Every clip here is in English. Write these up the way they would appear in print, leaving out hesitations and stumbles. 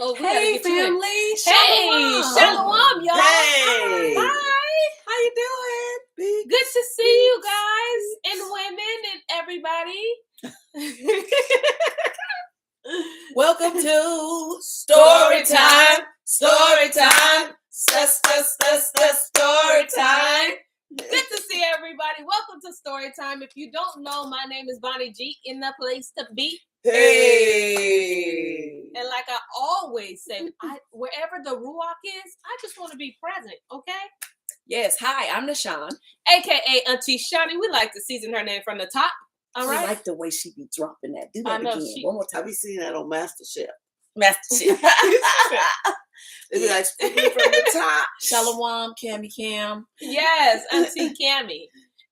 Oh, we hey, gotta get you in. family. Hey, Shalom, y'all. Hey. Hi. How you doing? Good to see you guys and women and everybody. Welcome to Story Time. Story Time. Story Time. Good to see everybody. Welcome to Story Time. If you don't know, my name is Bonnie G, in the place to be. Hey. And like I always say, wherever the Ruach is, I just want to be present, okay? Yes. Hi, I'm Nashawn. AKA Auntie Shani. We like to season her name from the top. All right. I like the way she be dropping that. Do that I know, again. One more time. I be seeing that on MasterChef. MasterChef. They be like speaking from the top. Shalom, Cammy Cam. Yes, Auntie Cammy.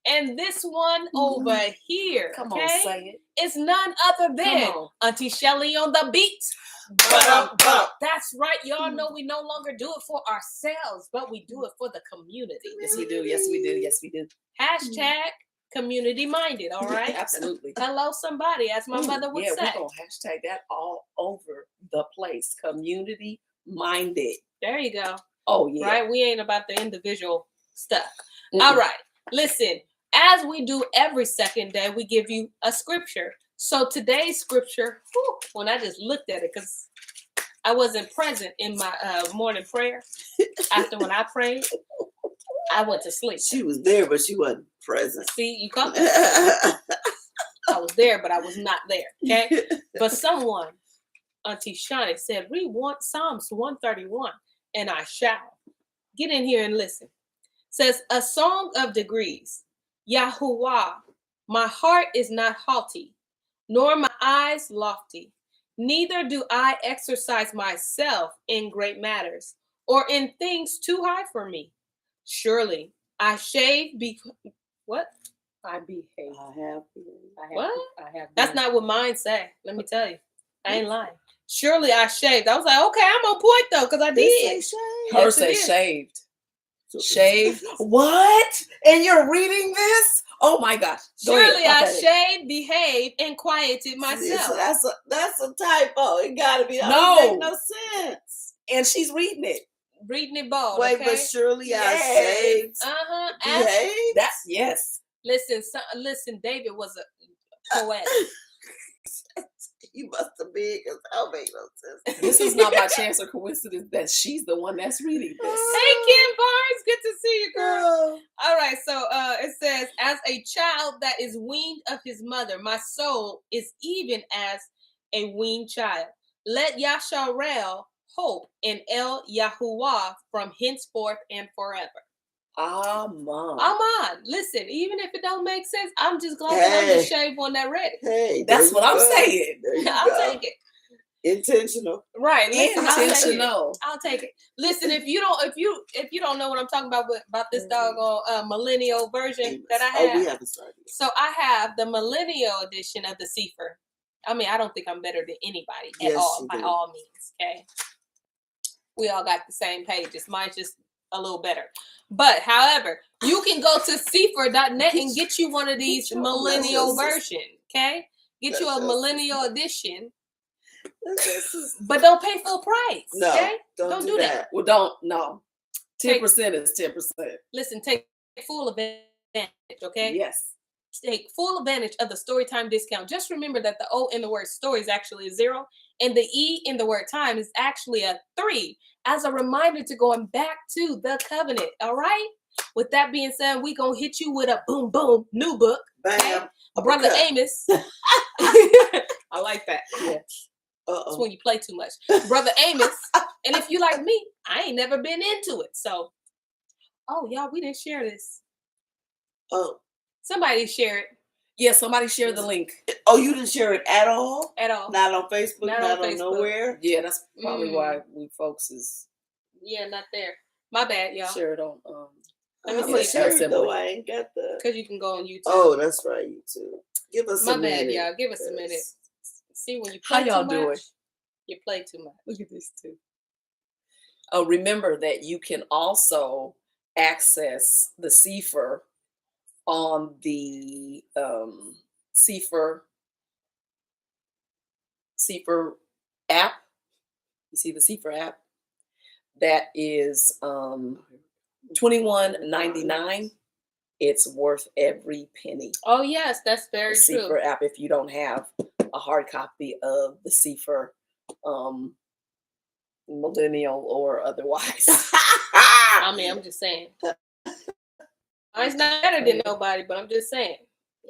And this one over here, Come okay, on, say it. is none other than Auntie Shelly on the beat. That's right. Y'all know we no longer do it for ourselves, but we do it for the community. Yes, we do. Yes, we do. Yes, we do. Hashtag community minded, all right? Absolutely. Hello, somebody, as my mother would say. Yeah, we're going to hashtag that all over the place. Community minded. There you go. Oh, yeah. Right? We ain't about the individual stuff. All right. Listen, as we do every second day, we give you a scripture. So today's scripture, when I just looked at it, because I wasn't present in my morning prayer. After when I prayed, I went to sleep. She was there, but she wasn't present. See, you come. I was there, but I was not there. Okay. But someone, Auntie Shani, said, read Psalms 131, and I shall. Get in here and listen. Says, a song of degrees. Yahuwah, my heart is not haughty, nor my eyes lofty. Neither do I exercise myself in great matters, or in things too high for me. Surely I shave what? I behave. What? That's not what mine say. Let me tell you. I ain't lying. Surely I shaved. I was like, okay, I'm on point though, because I did. Her say shaved. Shaved. What? And you're reading this? Oh my gosh. Surely I shaved, behaved, and quieted myself. So that's a typo. It gotta be. No. No sense. And she's reading it. Reading it bold. Wait, okay? but surely I shaved. Behave. That's yes. Listen, David was a poet. You must have been, because that make no sense. This is not by chance or coincidence that she's the one that's reading this. Hey, Kim Barnes, good to see you, girl. All right, so it says, as a child that is weaned of his mother, my soul is even as a weaned child. Let Yasharel hope in El Yahuwah from henceforth and forever. Ammon. Listen, even if it don't make sense, I'm just glad that I'm just shaved on that ready. Hey, that's what I'm saying. I'll take it. Intentional. Right. Listen, intentional. I'll take it. Listen, if you don't know what I'm talking about this doggone millennial version that I have. Oh, we haven't started yet. So I have the millennial edition of the Sefer. I mean, I don't think I'm better than anybody at all, by all means. Okay. We all got the same pages. Mine's just a little better. But however, you can go to sefer.net and get you one of these millennial version. Okay? Get you a millennial edition. But don't pay full price. No, okay? don't do that. Well, no. 10% is 10%. Listen, take full advantage, okay? Yes. Take full advantage of the Storytime discount. Just remember that the O in the word story is actually a 0, and the E in the word time is actually a 3, as a reminder to going back to the covenant. All right? With that being said, we're going to hit you with a boom, boom, new book. Bam. Okay? Brother Amos. I like that. Yeah. That's when you play too much. Brother Amos. And if you like me, I ain't never been into it. So, y'all, we didn't share this. Somebody share it. Yeah, somebody share the link. Oh, you didn't share it at all? At all. Not on Facebook, not on Facebook. nowhere? Yeah, that's probably why we folks is... Yeah, not there. My bad, y'all. Share it on... Let me see. Though I ain't got the... Because you can go on YouTube. Oh, that's right, YouTube. Give us a minute. My bad, y'all. Give us a minute. See, when you play too much, you play too much. Look at this too. Oh, remember that you can also access the Sefer on the Sefer app. You see the Sefer app? That is $21.99. It's worth every penny. Oh yes, that's very The true. Sefer app, if you don't have a hard copy of the Sefer, millennial or otherwise. I mean, I'm just saying. It's not better than nobody, but I'm just saying.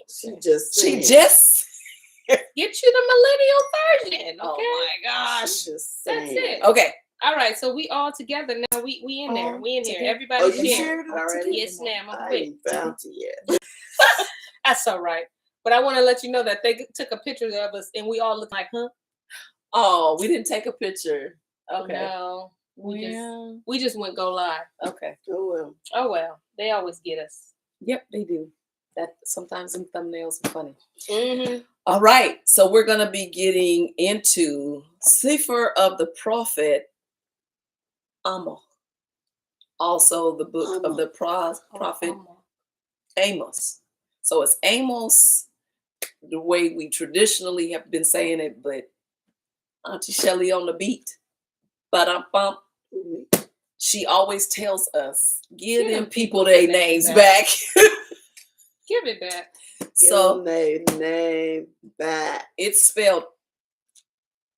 She just She saying. just. Get you the millennial version. Okay. Oh my gosh. She just That's saying. it. Okay. All right, so we all together now. We in there. All We in here. together. Everybody Oh, you share. shared it already? Yes, ma'am. I'm I quick. ain't found it yet. That's all right. But I want to let you know that they took a picture of us and we all look like, huh? Oh, we didn't take a picture. Okay. No. Well, We just went go live. okay. Oh, well. Oh well. They always get us. Yep, they do. That sometimes them thumbnails are funny. Mm-hmm. All right, so we're gonna be getting into Sefer of the Prophet Ammon, also the book of the prophet Amos. So it's Amos, the way we traditionally have been saying it, but Auntie Shelly on the beat, ba-dum-bum. She always tells us, give them people their names back. Give it back. So their name back. it's spelled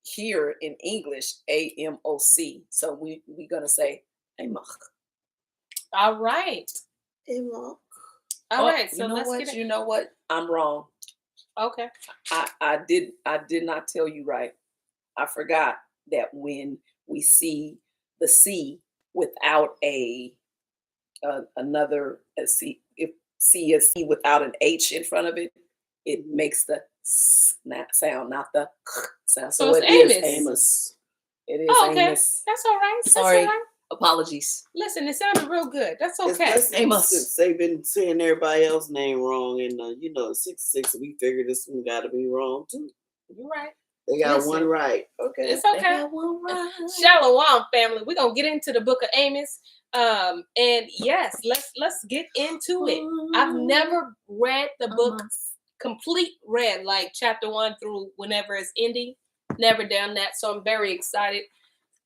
here in English AMOC. So we're gonna say Amos. All right. Amos. All right. So you know let's what? get it. You know what? I'm wrong. Okay. I did not tell you right. I forgot that when we see the C without another C, if C is C without an H in front of it, it makes the S sound, not the K sound. So it's it is Amos. Amos. It is Oh, okay. Amos. That's all right. That's Sorry. all right. Apologies. Listen, it sounded real good. That's okay. Amos. Since they've been saying everybody else's name wrong, and 66, we figured this one got to be wrong too. You're right. They got Listen, one right. Okay. It's okay. Shalom, family. We're gonna get into the book of Amos. And yes, let's get into it. I've never read the book complete read, like chapter 1 through whenever it's ending. Never done that. So I'm very excited.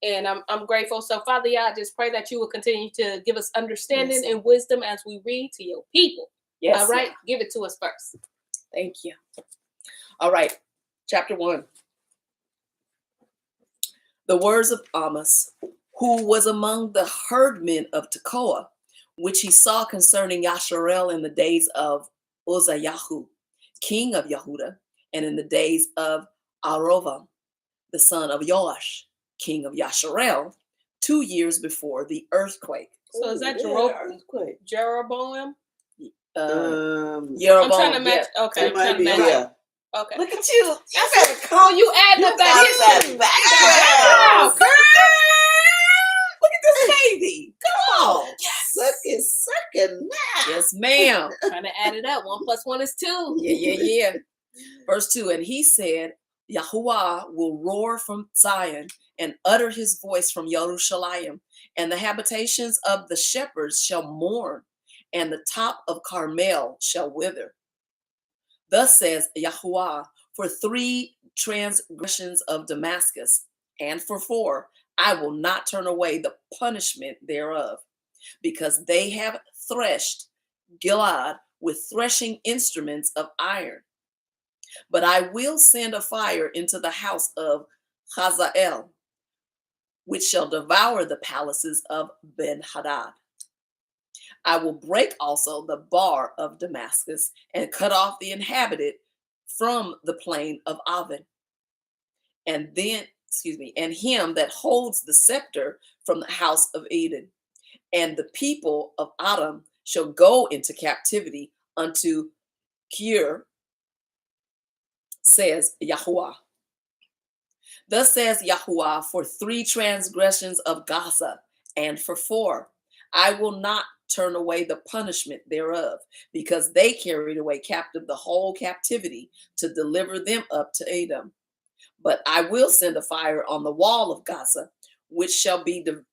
And I'm grateful. So, Father, I just pray that you will continue to give us understanding and wisdom as we read to your people. Yes. All right. Give it to us first. Thank you. All right. Chapter 1. The words of Amos, who was among the herdmen of Tekoa, which he saw concerning Yasharel in the days of Uzziah, king of Yehuda, and in the days of Arovam, the son of Joash, king of Yasharel, 2 years before the earthquake. So is that earthquake? Jeroboam? Jeroboam. I'm trying to match. Yeah. Okay. I'm trying to match. Okay. Look at you. You better call you adding up that history. back. Look at this baby. Come on. Yes. Sucking now. Yes, ma'am. Trying to add it up. 1 + 1 is 2. Yeah. Verse 2, and he said, Yahuwah will roar from Zion and utter his voice from Jerusalem, and the habitations of the shepherds shall mourn, and the top of Carmel shall wither. Thus says Yahuwah, for 3 transgressions of Damascus, and for 4, I will not turn away the punishment thereof, because they have threshed Gilad with threshing instruments of iron. But I will send a fire into the house of Hazael, which shall devour the palaces of Ben-Hadad. I will break also the bar of Damascus and cut off the inhabited from the plain of Aven. And him that holds the scepter from the house of Eden. And the people of Adam shall go into captivity unto Kir, says Yahuwah. Thus says Yahuwah, for 3 transgressions of Gaza, and for 4, I will not turn away the punishment thereof, because they carried away captive the whole captivity to deliver them up to Edom. But I will send a fire on the wall of Gaza, which shall devour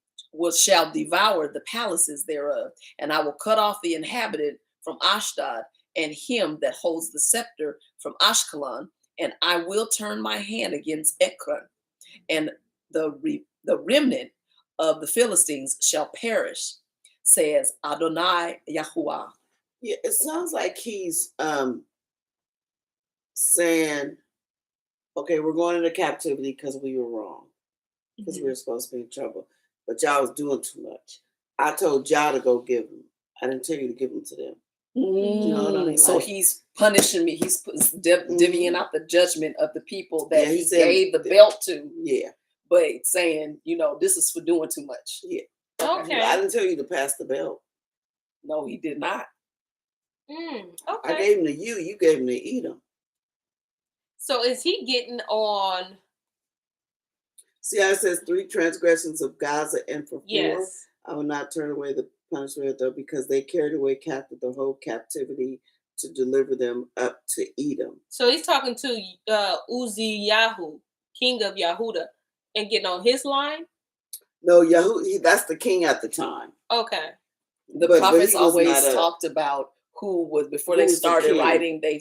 the palaces thereof, and I will cut off the inhabited from Ashdod, and him that holds the scepter from Ashkelon, and I will turn my hand against Ekron, and the remnant of the Philistines shall perish, says Adonai Yahuwah. Yeah, it sounds like he's saying, okay, we're going into captivity because we were wrong, because we were supposed to be in trouble, but y'all was doing too much. I told y'all to go give them. I didn't tell you to give them to them. You know what I mean? So Like, he's punishing me. He's divvying out the judgment of the people that Yeah, he he said- gave the belt to, yeah, but saying, this is for doing too much. yeah. Okay. I didn't tell you to pass the belt. No, he did not. Okay. I gave him to you. You gave him to Edom. So is he getting on? See how it says 3 transgressions of Gaza, and for 4, Yes. I will not turn away the punishment though, because they carried away captive the whole captivity to deliver them up to Edom. So he's talking to Uzziyahu, king of Yahuda, and getting on his line. No, that's the king at the time. Okay. The But prophets he was always not talked about who was, before Who they was the started king. writing, they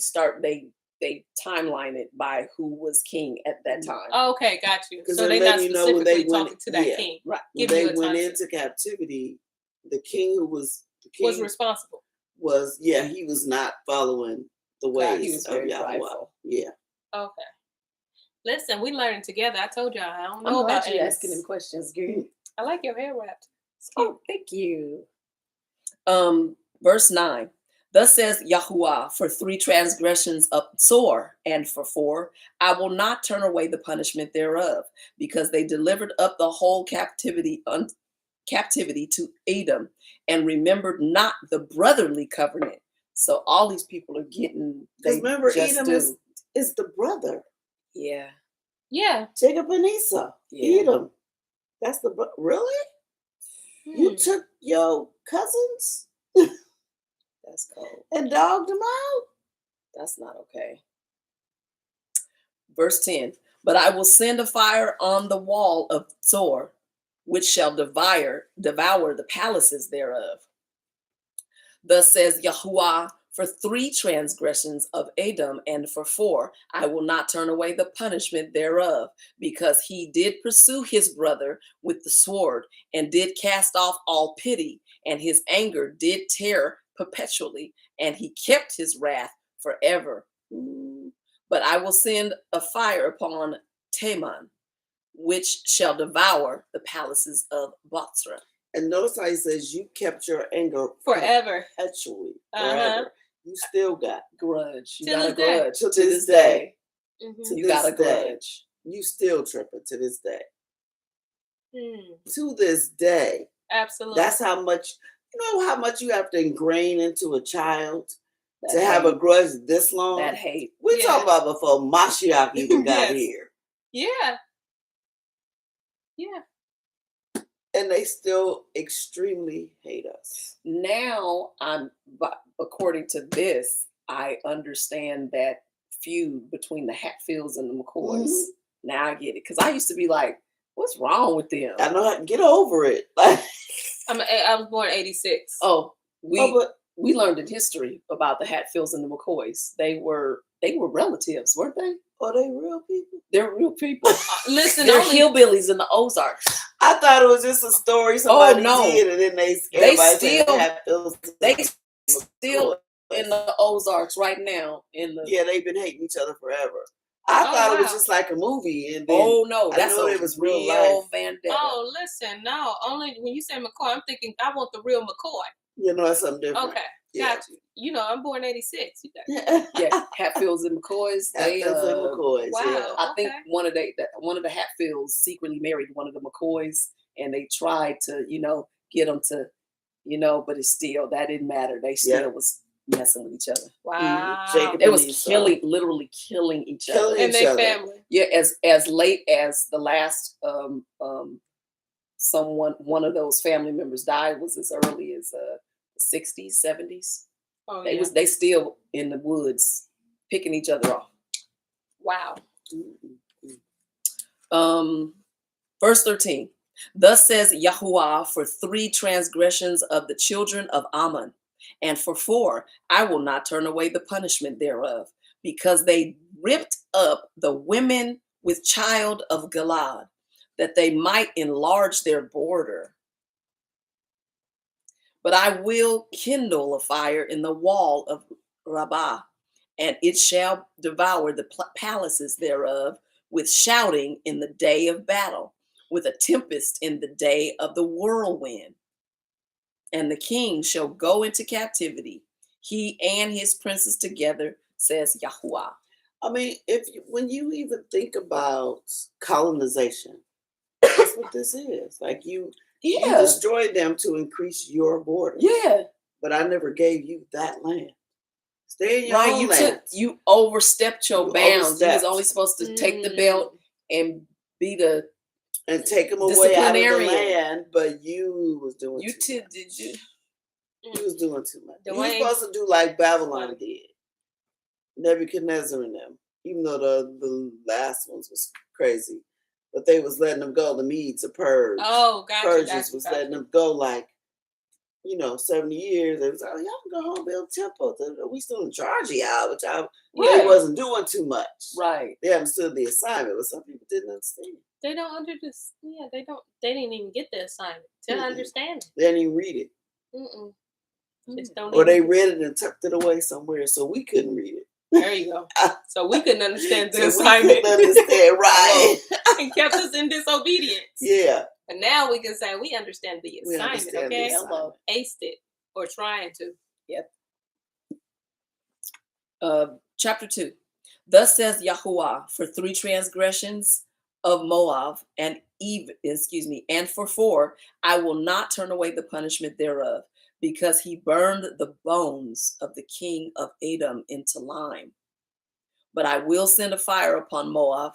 timeline it by who was king at that time. Okay, got you. 'Cause So they're they're not letting you know when they specifically went- talking to that yeah. king. Right. When Give you they a went time into captivity, the king who was the king was responsible. he was not following the ways he was of very Yahweh. prideful. Yeah. Okay. Listen, we learning together. I told y'all I don't I'm know glad about you're Amos. asking him questions, girl. I like your hair wrapped. It's cute. Oh, thank you. Verse 9. Thus says Yahuwah, for 3 transgressions of Tzor, and for 4, I will not turn away the punishment thereof, because they delivered up the whole captivity to Edom, and remembered not the brotherly covenant. So all these people are getting. Because They remember, just Edom do. is the brother. Yeah. Yeah. Jacob and Esau. Yeah. Edom. That's the really? You Hmm. took your cousins That's cold. and dogged them out? That's not okay. Verse 10. But I will send a fire on the wall of Tzor, which shall devour the palaces thereof. Thus says Yahuwah, for 3 transgressions of Edom, and for 4, I will not turn away the punishment thereof, because he did pursue his brother with the sword, and did cast off all pity, and his anger did tear perpetually, and he kept his wrath forever. But I will send a fire upon Teman, which shall devour the palaces of Bozrah. And notice how he says you kept your anger Forever. perpetually. Uh-huh. Forever. You still got Grudge. You Till got a this day. grudge. To To this this day. Mhm. To You got a this day. grudge. you still tripping to this day. Hmm. To this day. Absolutely. That's how much, how much you have to ingrain into a child That to have a hate. grudge this long. That hate. We're Yeah. talking about before Mashiach even got Yes. here. Yeah. Yeah. And they still extremely hate us. Now, according to this, I understand that feud between the Hatfields and the McCoys. Mhm. Now I get it. Because I used to be like, what's wrong with them? I know how to get over it. Like, I was born 86. Oh, but we learned in history about the Hatfields and the McCoys. They were relatives, weren't they? are they real people? They're real people. Listen, They're only hillbillies in the Ozarks. I thought it was just a story somebody no. did, and then They everybody still- said Hatfields. They still in the Ozarks right now. Yeah, they've been hating each other forever. I Oh, thought it was wow. just like a movie, and then Oh no, I that's know a it was real real life. vendetta. Oh, listen, no. Only when you say McCoy, I'm thinking I want the real McCoy. That's something different. Okay, Yeah. got you. I'm born 86. You got Yeah, Hatfields and McCoys. They Hatfields and McCoys. wow. Yeah. I think Okay. one of the Hatfields secretly married one of the McCoys, and they tried to, get them to, but it's still, that didn't matter. They still was messing with each other. Wow. Jacob They was Esau. literally killing each Killing other. And each their other. family. Yeah, as late as the last one of those family members died was as early as 60s, 70s. Oh, They yeah. they still in the woods picking each other off. Wow. Verse 13. Thus says Yahuwah, for 3 transgressions of the children of Ammon, and for 4, I will not turn away the punishment thereof, because they ripped up the women with child of Gilad. that they might enlarge their border. But I will kindle a fire in the wall of Rabbah, and it shall devour the palaces thereof with shouting in the day of battle, with a tempest in the day of the whirlwind. And the king shall go into captivity, he and his princes together, says Yahuwah. I mean, when you even think about colonization, that's what this is. Like you destroyed them to increase your border. Yeah. But I never gave you that land. Stay in your own land. You overstepped your bounds. You was only supposed to take the belt and be the and take them away out of the land, but you was doing too much. You was doing too much. You was supposed to do like Babylon did. Nebuchadnezzar and them. Even though the last ones was crazy. But they was letting them go. The Medes, the Persians. Oh, gotcha. Persians was letting them go like, 70 years. They was like, y'all can go home and build a temple. We still in charge of y'all, but they wasn't doing too much. Right. They understood the assignment, but some people didn't understand. They don't understand. Yeah, they didn't even get the assignment to understand it. They didn't even read it. Just don't or they read it and tucked it away somewhere so we couldn't read it. There you go. So we couldn't understand the So assignment. we couldn't understand, right. And kept us in disobedience. Yeah. But now we can say we understand the assignment, okay? Assignment. Aced it or trying to. Yep. Chapter 2. Thus says Yahuwah, for 3 transgressions of Moab and for 4, I will not turn away the punishment thereof, because he burned the bones of the king of Edom into lime. But I will send a fire upon Moab,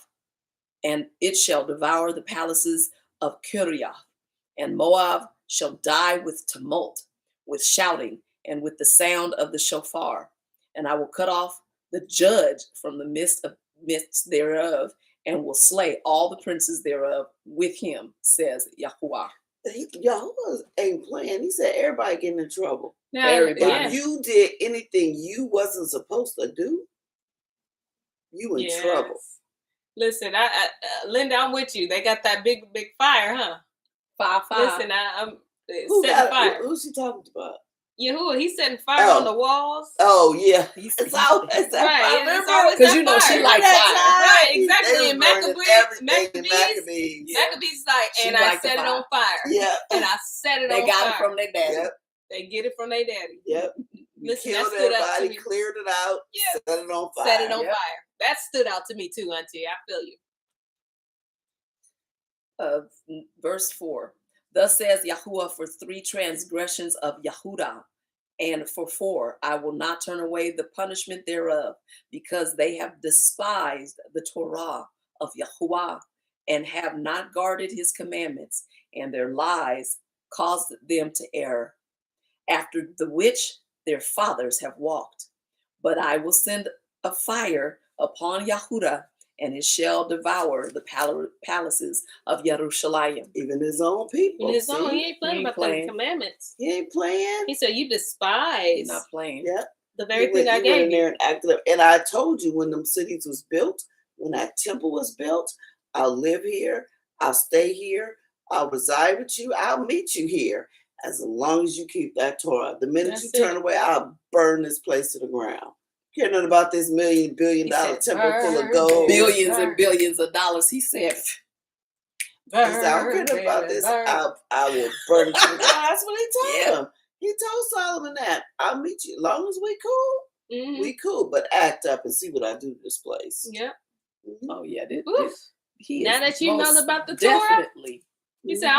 and it shall devour the palaces of Kiriath, and Moab shall die with tumult, with shouting, and with the sound of the shofar. And I will cut off the judge from the midst thereof, and will slay all the princes thereof with him, says Yahuwah. Yahuwah ain't playing. He said everybody getting in trouble. Yeah, Everybody. If you did anything you wasn't supposed to do, you in trouble. Listen, Linda, I'm with you. They got that big fire, huh? Fire. Listen, I'm setting fire. Who's she talking about? Yahuwah, he's setting fire on the walls. Oh yeah, it's always that right. Remember? Because she like fire. Right, exactly. And Maccabees like, and I set it on fire. Yeah, and I set it on fire. They got it from their daddy. Yep. They get it from their daddy. Yep. Listen, killed that stood out to everybody, me. cleared it out, set it on fire. Set it on fire. That stood out to me too, Auntie. I feel you. Verse 4. Thus says Yahuwah, for 3 transgressions of Yehudah, and for 4, I will not turn away the punishment thereof, because they have despised the Torah of Yahuwah, and have not guarded his commandments, and their lies caused them to err, after the which their fathers have walked. But I will send a fire upon Yehudah, and it shall devour the palaces of Jerusalem. Even his own people. He ain't playing about the commandments. He ain't playing. He said, you despise. He's not playing. Yeah. The very thing I gave you. And acted up. And I told you when them cities was built, when that temple was built, I'll live here. I'll stay here. I'll reside with you. I'll meet you here. As long as you keep that Torah. The minute you turn away, I'll burn this place to the ground. Care nothing about this $1 billion temple full of gold. Billions and billions of dollars. He said, I don't care about this. I will burn it to the ground. That's what he told him. He told Solomon that. I'll meet you. As long as we cool, we cool. But act up and see what I do to this place. Yeah. Oh, yeah. Now that you know about the Torah. Definitely. He said,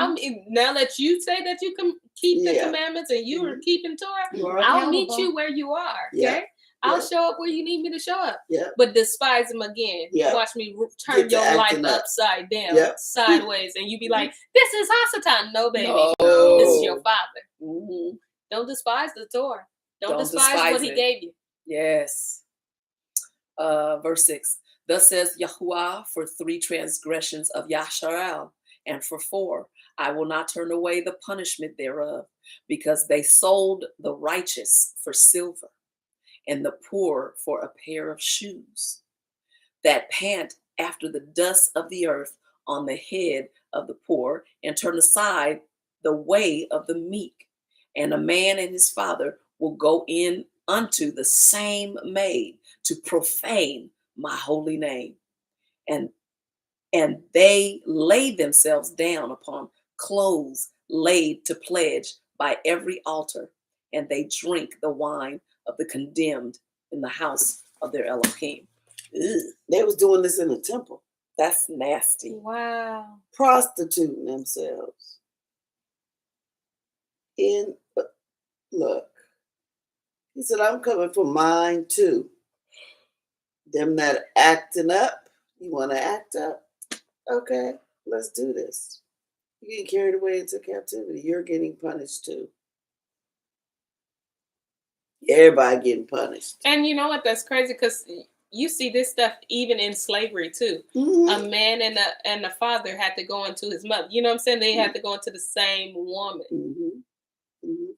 now that you say that you can keep the commandments and you are keeping Torah, I'll meet you where you are. Okay? Yeah. I'll show up where you need me to show up. Yeah. But despise him again. Yeah. Watch me turn your life upside down, sideways. And you be like, this is Hasatan. No, baby. No. This is your father. Don't despise the Torah. Don't despise what he gave you. Yes. Verse 6. Thus says Yahuwah, for 3 transgressions of Yasharal, and for 4, I will not turn away the punishment thereof, because they sold the righteous for silver, and the poor for a pair of shoes, that pant after the dust of the earth on the head of the poor, and turn aside the way of the meek. And a man and his father will go in unto the same maid to profane my holy name. And they lay themselves down upon clothes laid to pledge by every altar, and they drink the wine of the condemned in the house of their Elohim. Ugh, They was doing this in the temple, that's nasty. Wow. prostituting themselves. Look, he said, I'm coming for mine too. Them that acting up, you want to act up? Okay, let's do this. You get carried away into captivity. You're getting punished too. Everybody getting punished. And you know what? That's crazy because you see this stuff even in slavery too. Mhm. A man and the father had to go into his mother. You know what I'm saying? They had to go into the same woman. Mhm. Mhm.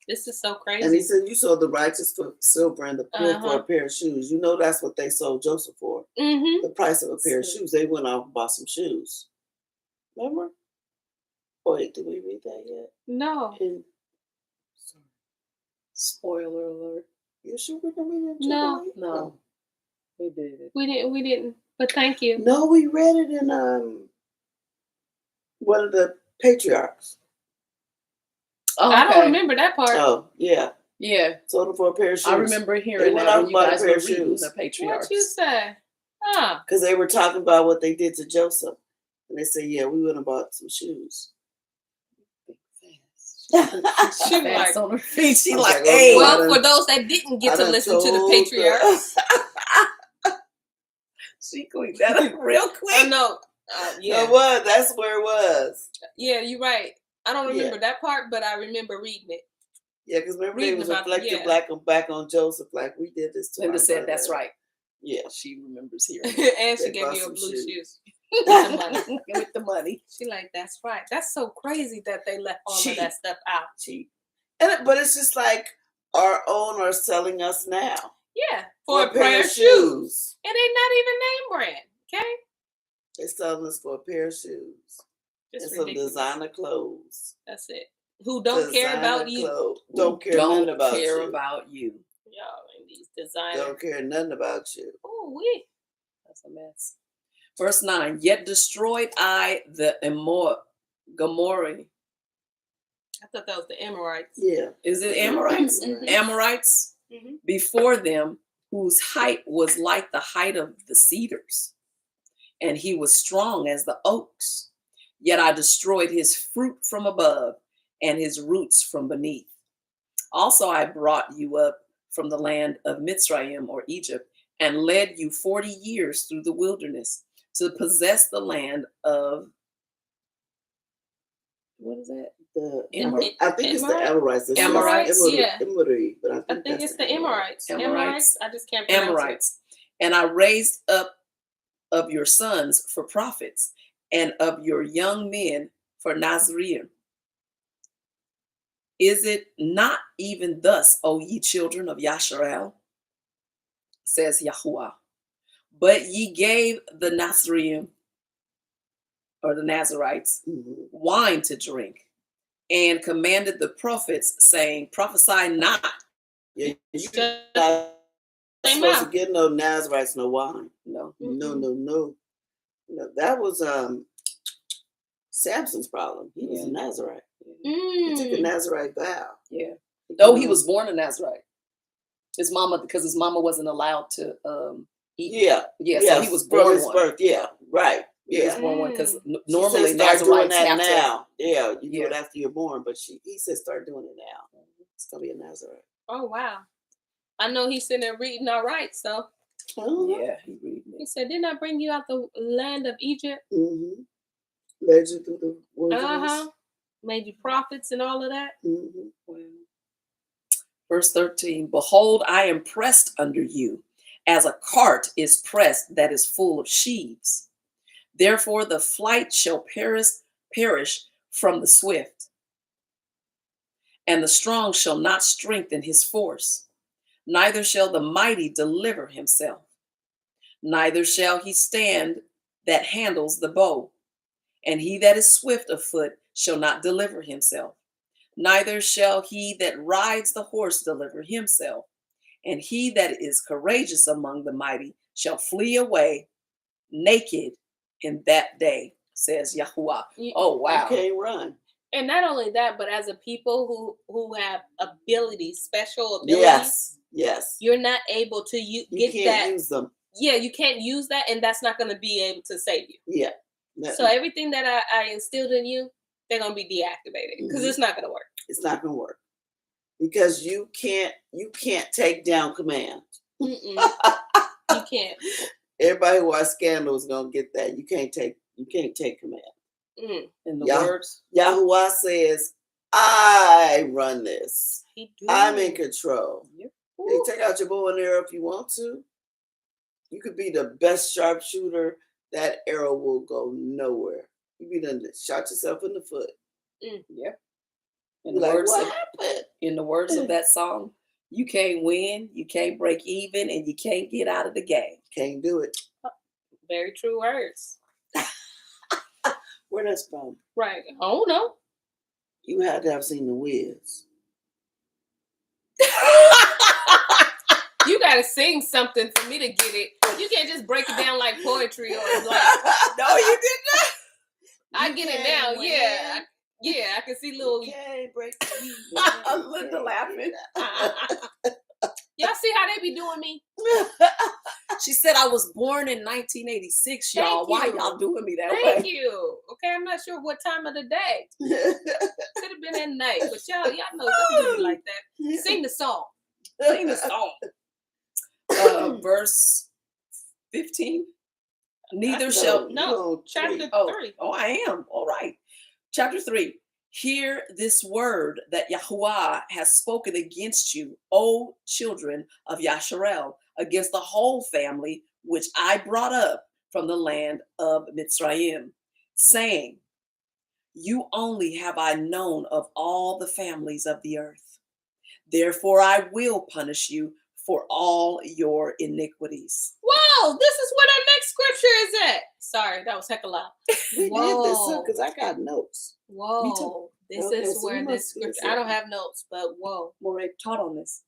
This is so And he crazy. said, you sold the righteous for silver and the poor for Uh-huh. a pair of shoes. You know that's what they sold Joseph for. Mm-hmm. The price of a pair of shoes. They went off and bought some shoes. Remember? Wait, did we read that yet? No. Sorry. Spoiler alert. You sure we didn't read it? No. No. We did it. We didn't. But thank you. No, we read it in one of the patriarchs. Oh, I don't okay. remember that part. Oh, yeah. Yeah, Sold them for a pair of shoes. I remember They hearing went that out when and you bought a guys pair were of reading shoes. the patriarchs. What you say? Huh. Because they were talking about what they did to Joseph. And they said, yeah, we went and bought some shoes. She Fast like, on her feet. She I was like, like, oh, hey. no, I well, done- for those that didn't get I to done listen to the told patriarchs, She cleaned that up real quick. I know. No, Yeah, it was. That's where it was. yeah, you're right. I don't Yeah. remember that part, but I remember reading it. Yeah, because remember they Reading was about- reflecting yeah. back on Joseph, like we did this to Linda our said, brother. that's right. Yeah. She remembers hearing And she They gave bought you a some blue shoes. shoes with the money. with the money. She like, that's right. That's so crazy that they left all Cheap. of that stuff out. Cheap. But it's just like our own are selling us now. Yeah, for a pair of shoes. And they not even name brand. Okay, They're selling us for a pair of shoes. just And some ridiculous. designer clothes. That's it. Who don't care about you? Clothes. Don't care nothing about care you. about you. Y'all and these designers. Don't care nothing about you. Oh, we. That's a mess. Verse 9, yet destroyed I the Gomorrah. I thought that was the Amorites. Yeah. Is it Amorites? Mhm. Amorites Mhm. before them, whose height was like the height of the cedars, and he was strong as the oaks. Yet I destroyed his fruit from above and his roots from beneath. Also I brought you up from the land of Mitzrayim or Egypt and led you 40 years through the wilderness to possess the land of, what is that? I think it's the Amorites. Amorites? Yeah. Amorite, but I think it's the Amorites. Amorites. I just can't pronounce Amorites. And I raised up of your sons for prophets and of your young men for Nazarene. Is it not even thus, O ye children of Yasharel? Says Yahuwah. But ye gave the Nazarene, or the Nazarites, wine to drink, and commanded the prophets, saying, prophesy not. Yeah, you Just not Same supposed to mouth. get no Nazarites, no wine. No. No. No, that was Samson's problem. He was a Nazarite. He took a Nazarite vow. Yeah. Though he was born a Nazarite. His mama, because his mama wasn't allowed to eat. Yeah. So he was from born his one. birth. Yeah, right. He was Yeah. born one because She normally said, start doing Nazarites that have now. Yeah, you do Yeah. it after you're born, but he said start doing it now. It's gonna be a Nazarite. Oh, wow. I know he's sitting there reading all right, so. Oh, Yeah, he reading He it. said, didn't I bring you out the land of Egypt? Mm-hmm. Led you through the wilderness. Uh-huh. Made you prophets and all of that? Mm-hmm. Well, verse 13, behold, I am pressed under you, as a cart is pressed that is full of sheaves. Therefore the flight shall perish from the swift, and the strong shall not strengthen his force, neither shall the mighty deliver himself, neither shall he stand that handles the bow, And he that is swift of foot shall not deliver himself, neither shall he that rides the horse deliver himself. And he that is courageous among the mighty shall flee away naked in that day, says Yahuwah. Oh, wow. You can't run. And not only that, but as a people who have abilities, special abilities, Yes. you're not able to You get can't that. use them. Yeah, you can't use that, and that's not going to be able to save you. Yeah. So everything that I instilled in you, they're going to be deactivated because it's not going to work. It's not going to work because you can't take down command. You can't. Everybody who watch Scandal is going to get that. You can't take command. In the words, Yahuwah says, I run this. I'm in control. Yep. You take out your bow and arrow if you want to. You could be the best sharpshooter. That arrow will go nowhere. You be done shot yourself in the foot. Yep. In the words of that song, you can't win, you can't break even, and you can't get out of the game. Can't do it. Very true words. Where that's from? Right. Oh no. You had to have seen The Wiz. You gotta sing something for me to get it. You can't just break it down like poetry or like. No, you did not. I get it now. Yeah. Yeah, I can see little. Okay, break Linda laughing. Y'all see how they be doing me? She said I was born in 1986, y'all. Thank Why you. y'all doing me that way? Thank you. Okay, I'm not sure what time of the day. Could have been at night, but y'all know don't do me like that. Sing the song. Sing the song. Verse 15. Neither shall chapter 3. Oh, I am. All right. Chapter 3. Hear this word that Yahuwah has spoken against you, O children of Yasharel, against the whole family which I brought up from the land of Mitzrayim, saying, you only have I known of all the families of the earth. Therefore I will punish you for all your iniquities. Whoa, this is what our next scripture is at. Sorry, that was heck a lot. We did this because I got notes. Whoa, this is where this scripture. I don't have notes, but whoa. Moray taught on this.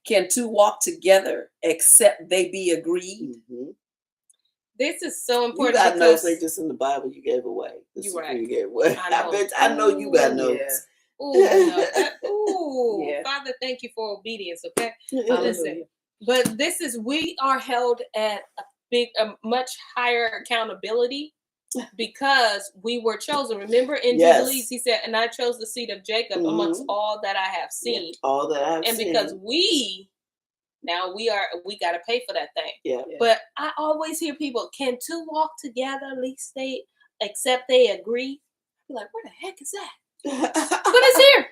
Can two walk together except they be agreed? This is so important. You got notes. They just in the Bible you gave away. You're right. You gave away. I know you got notes. Yeah. Ooh, yeah. Father, thank you for obedience. Okay, listen. But this is we are held at a much higher accountability because we were chosen. Remember in Jubilees, he said, "And I chose the seed of Jacob amongst all that I have seen." All that I have seen. And because we got to pay for that thing. Yeah. But I always hear people, can two walk together, except they agree? I'm like, where the heck is that? But it's here.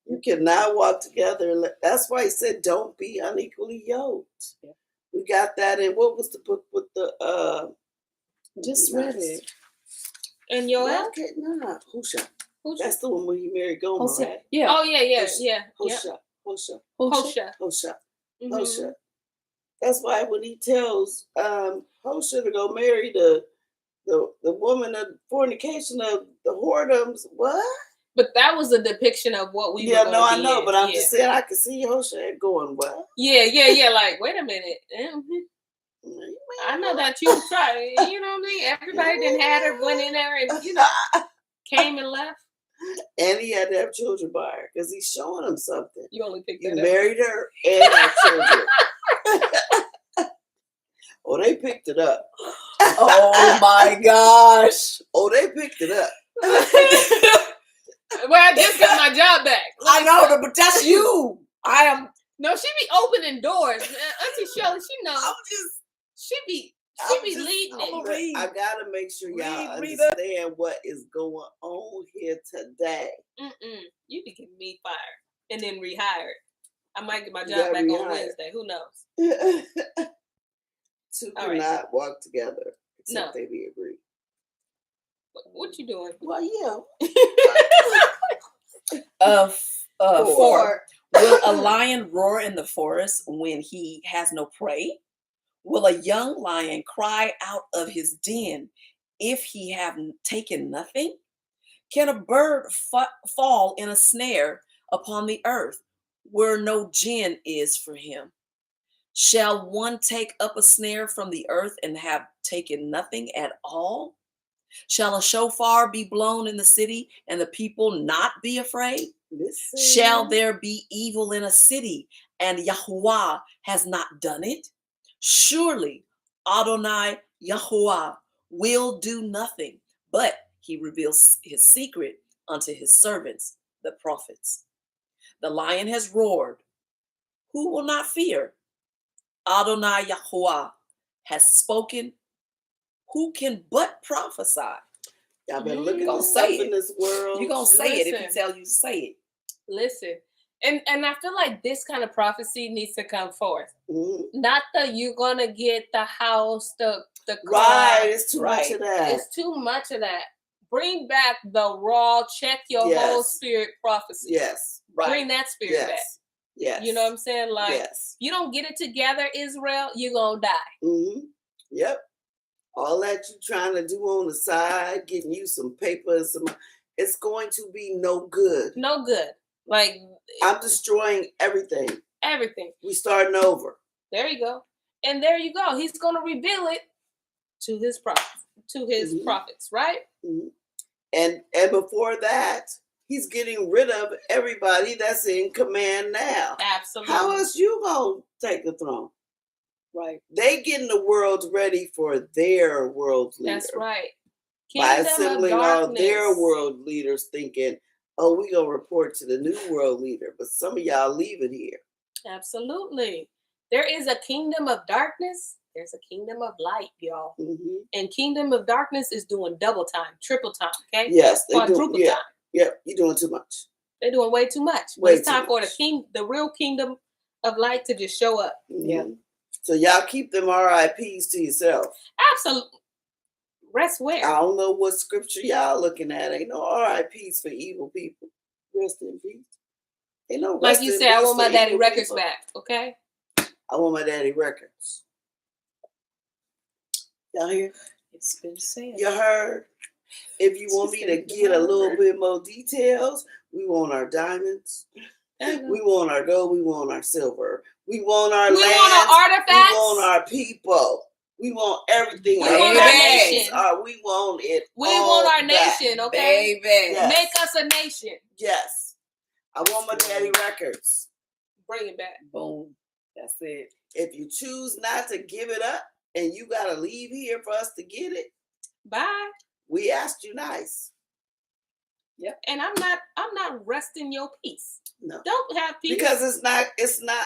You cannot walk together. That's why he said, don't be unequally yoked. Yeah. We got that in, what was the book with the, just read it. And Yoel? No, Husha. That's the one where he married Gomer, right? Yeah. Oh, yeah. Hosha. That's why when he tells Hosha to go marry the woman of fornication of the whoredoms, what? But that was a depiction of what we were going to be I know, but I'm just saying I can see Hosha going, what? Yeah. Like, wait a minute. I know that you tried. You know what I mean? Everybody done had her, went in there and, came and left. And he had to have children by her because he's showing him something. You only picked that up. You married her and had children. Oh, they picked it up. Oh my gosh. Oh, they picked it up. Well, I just got my job back. I know, but that's you. I am. No, she be opening doors. Auntie Shirley, she knows. She be leading it. I gotta make sure y'all understand what is going on here today. You can get me fired and then rehired. I might get my job back on Wednesday. Who knows? Two cannot walk together except they be agreed. What you doing? Well, yeah. 4. Will a lion roar in the forest when he has no prey? Will a young lion cry out of his den if he have taken nothing? Can a bird fall in a snare upon the earth where no gin is for him? Shall one take up a snare from the earth and have taken nothing at all? Shall a shofar be blown in the city and the people not be afraid? Listen. Shall there be evil in a city and Yahuwah has not done it? Surely Adonai Yahuwah will do nothing, but he reveals his secret unto his servants, the prophets. The lion has roared. Who will not fear? Adonai Yahuwah has spoken. Who can but prophesy? Y'all better look at Gonna the say stuff it. in this world. You're going to say it if he Listen. tell you to say it. Listen. And I feel like this kind of prophecy needs to come forth. Mhm. Not that you're gonna get the house, the car. Right, it's too much Right. of that. It's too much of that. Bring back the raw, check your whole Yes. spirit prophecy. Yes, Right. Bring that spirit back. yes, yes. You know what I'm saying? Like, yes. you don't get it together, Israel, you're gonna die. Mm-hmm. Yep. All that you trying to do on the side, getting you some paper and some, it's going to be no good. No good. Like, I'm destroying everything. everything. We starting over. There you go. And there you go. He's gonna reveal it to his prophets, Mhm. prophets, right? Mhm. And before that, he's getting rid of everybody that's in command now. Absolutely. How else you gonna take the throne? Right. They getting the world ready for their world leader. That's right. By Kingdom of assembling all their darkness. world leaders thinking, oh, we gonna report to the new world leader. But some of y'all leave it here. Absolutely. There is a kingdom of darkness. There's a kingdom of light, y'all. Mm-hmm. And kingdom of darkness is doing double time, triple time, okay? Yes, they do. Quadruple Yeah, time. yeah, you're doing too much. They're doing way too much. But Way it's time too for much. the real kingdom of light to just show up. Yeah. Mhm. So y'all keep them RIPs to yourself. Absolutely. Rest where? I don't know what scripture y'all looking at. Ain't no RIPs for evil people. Rest in peace. Ain't no Like rest you in said, I peace want my for daddy evil records people. back, okay? I want my daddy records. Y'all hear? It's been said. You heard? If you want me to get a little bit more details, we want our diamonds. We want our gold. We want our silver. We want our We land. want our artifacts. We want our people. We want everything. We want our nation. We want it. We all want our back. nation, okay? Baby. Yes. Make us a nation. Yes. I want my daddy records. Bring it back. Boom. That's it. If you choose not to give it up and you got to leave here for us to get it, Bye. we asked you nice. And I'm not resting your peace. No. Don't have peace. Because it's not, I don't the want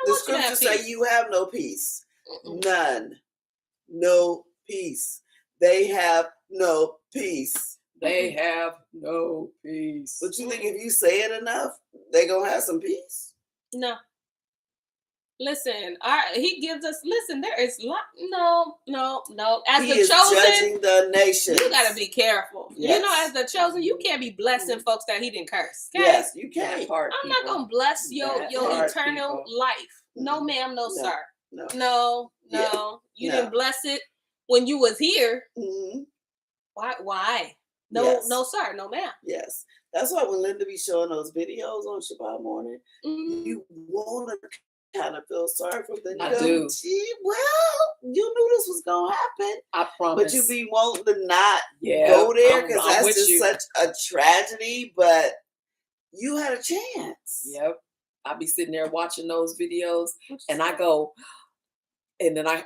you to scriptures have say peace. you have no peace. Mm-mm. None. No peace. They have no peace. They have no peace. But you think if you say it enough, they gonna have some peace? No. Listen, he gives us. Listen, there is no. As He the is chosen, judging the nation. you gotta be careful. Yes. You know, as the chosen, you can't be blessing folks that he didn't curse. Okay? Yes, you That can't. part, I'm not gonna bless your That your part, eternal people. life. No, Mhm. ma'am, no, No. sir. No. No. Yeah. You No. didn't bless it when you was here. Mhm. Why? No, Yes. no, sir, no, ma'am. Yes. That's why when Linda be showing those videos on Shabbat morning, Mhm. you want to kind of feel sorry for them. I do. Gee, well, you knew this was gonna happen, I promise. but you be wanting to not Yeah, go there I'm because that's with just you. such a tragedy. But you had a chance. Yep. I be sitting there watching those videos What you and I say? go, and then I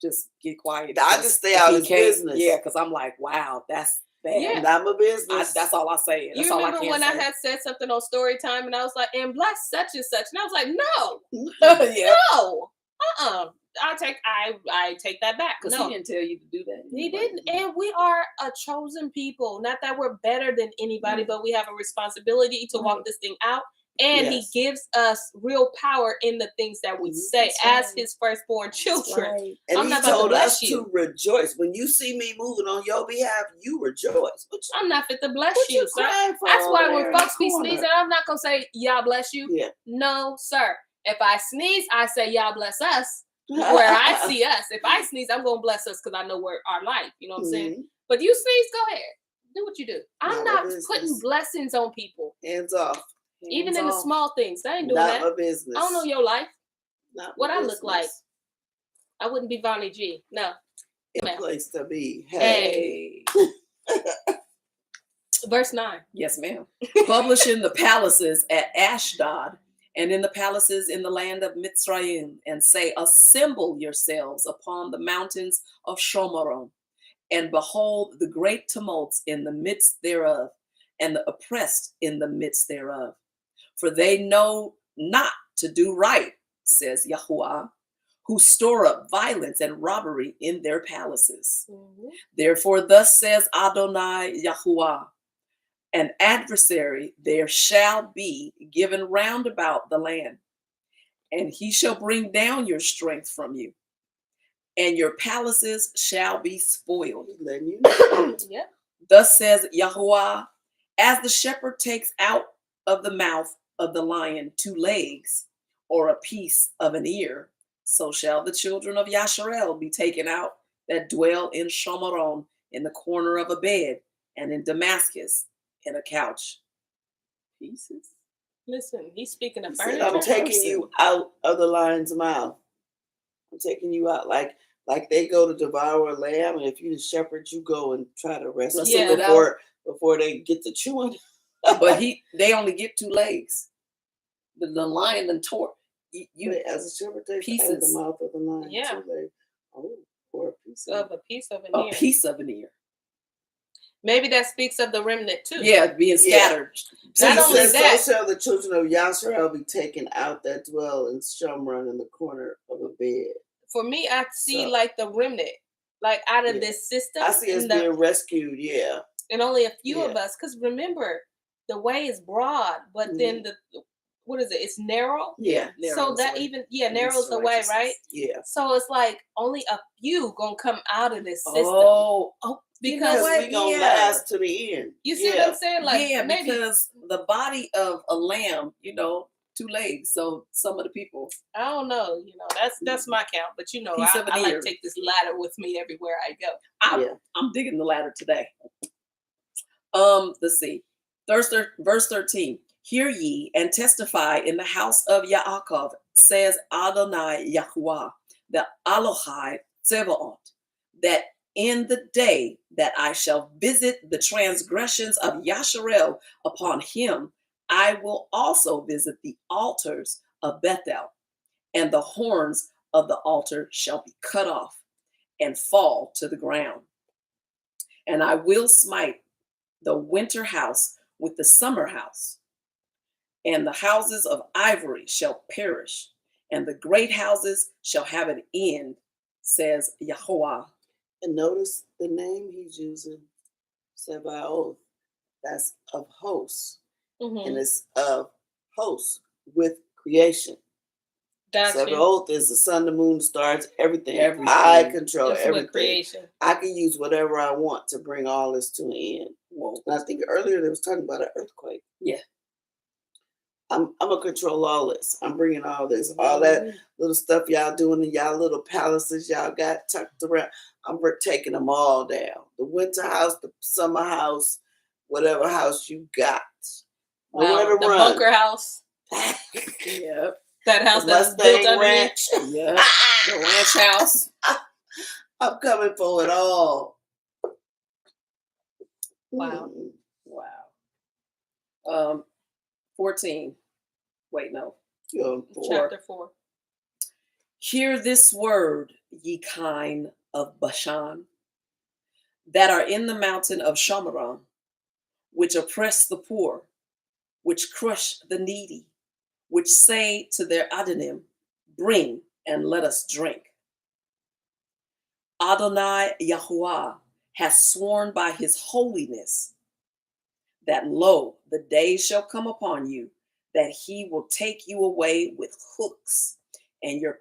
just get quiet. I 'cause just stay if out he his can't- business. Yeah, because I'm like, wow, that's bad. Yeah. Not my business. That's all I say. That's You all I remember can when say. I had said something on story time and I was like, and bless such and such. And I was like, no, Yeah, no. I take that back. because No. he didn't tell you to do that. He didn't. And we are a chosen people. Not that we're better than anybody, but we have a responsibility to walk Right. this thing out. And Yes. he gives us real power in the things that we say That's as right. his firstborn children. Right. And I'm he not about to told bless us you. to rejoice. When you see me moving on your behalf, you rejoice. I'm not fit to bless What you, you sir. crying for That's why over when there in the folks be corner? sneezing, I'm not gonna say y'all bless you. Yeah. No, sir. If I sneeze, I say y'all bless us. where I see us. If I sneeze, I'm gonna bless us because I know where our life. You know what I'm saying? But you sneeze, go ahead, do what you do. I'm not putting blessings on people. Hands off. Even in the small things, I ain't doing Not that. my business. I don't know your life. Not what I business. look like. I wouldn't be Vonnie G. No. A place to be. Hey. Verse 9. Yes, ma'am. Publish in the palaces at Ashdod and in the palaces in the land of Mitzrayim, and say, assemble yourselves upon the mountains of Shomaron, and behold the great tumults in the midst thereof, and the oppressed in the midst thereof. For they know not to do right, says Yahuwah, who store up violence and robbery in their palaces. Mm-hmm. Therefore, thus says Adonai Yahuwah, an adversary there shall be given round about the land, and he shall bring down your strength from you, and your palaces shall be spoiled. Yeah. Thus says Yahuwah, as the shepherd takes out of the mouth of the lion 2 legs, or a piece of an ear, so shall the children of Yasharel be taken out that dwell in Shomaron, in the corner of a bed, and in Damascus, in a couch. Pieces. Listen, he's speaking of Said, furniture. I'm taking you out of the lion's mouth. I'm taking you out like they go to devour a lamb, and if you the shepherd, you go and try to rescue it before they get to chewing. But they only get 2 legs. The lion and tore. You as a shepherd takes pieces. Out of the mouth of the lion. Yeah. 2 legs. Oh, or a piece of an ear. A piece of an ear. Maybe that speaks of the remnant too. Yeah, being scattered. Not only that, so shall the children of Yasharel be taken out that dwell in Shomron in the corner of a bed. For me, I see like the remnant, like out of this system. I see us being rescued, and only a few of us. Because remember, the way is broad, but then what is it? It's narrow. Yeah. So that narrows the way, right? Yeah. So it's like only a few gonna come out of this system. Oh, because we gonna last to the end. You see what I'm saying? Like maybe because the body of a lamb, 2 legs. So some of the people, I don't know. That's my count. But I like to take this ladder with me everywhere I go. I'm digging the ladder today. Let's see. Verse 13. Hear ye and testify in the house of Yaakov, says Adonai Yahuwah, the Elohai Tzevaot, that in the day that I shall visit the transgressions of Yasharel upon him, I will also visit the altars of Bethel, and the horns of the altar shall be cut off and fall to the ground. And I will smite the winter house with the summer house, and the houses of ivory shall perish, and the great houses shall have an end, says Yahuwah. And notice the name he's using, Sebaoth. That's of hosts. Mm-hmm. And it's of hosts with creation. Sebaoth is the sun, the moon, the stars, everything. I control everything. Creation. I can use whatever I want to bring all this to an end. Whoa. And I think earlier they was talking about an earthquake. Yeah. I'm gonna control all this. I'm bringing all this, all that little stuff y'all doing in y'all little palaces y'all got tucked around. I'm taking them all down. The winter house, the summer house, whatever house you got. Nowhere to run. Bunker house. Yeah. That house that's built underneath. Ranch. Yeah. The ranch house. I'm coming for it all. Wow. Wow. 14. Wait, no. Chapter 4. Hear this word, ye kine of Bashan, that are in the mountain of Shomaron, which oppress the poor, which crush the needy, which say to their Adonim, bring and let us drink. Adonai Yahuwah has sworn by his holiness that, lo, the day shall come upon you that he will take you away with hooks and your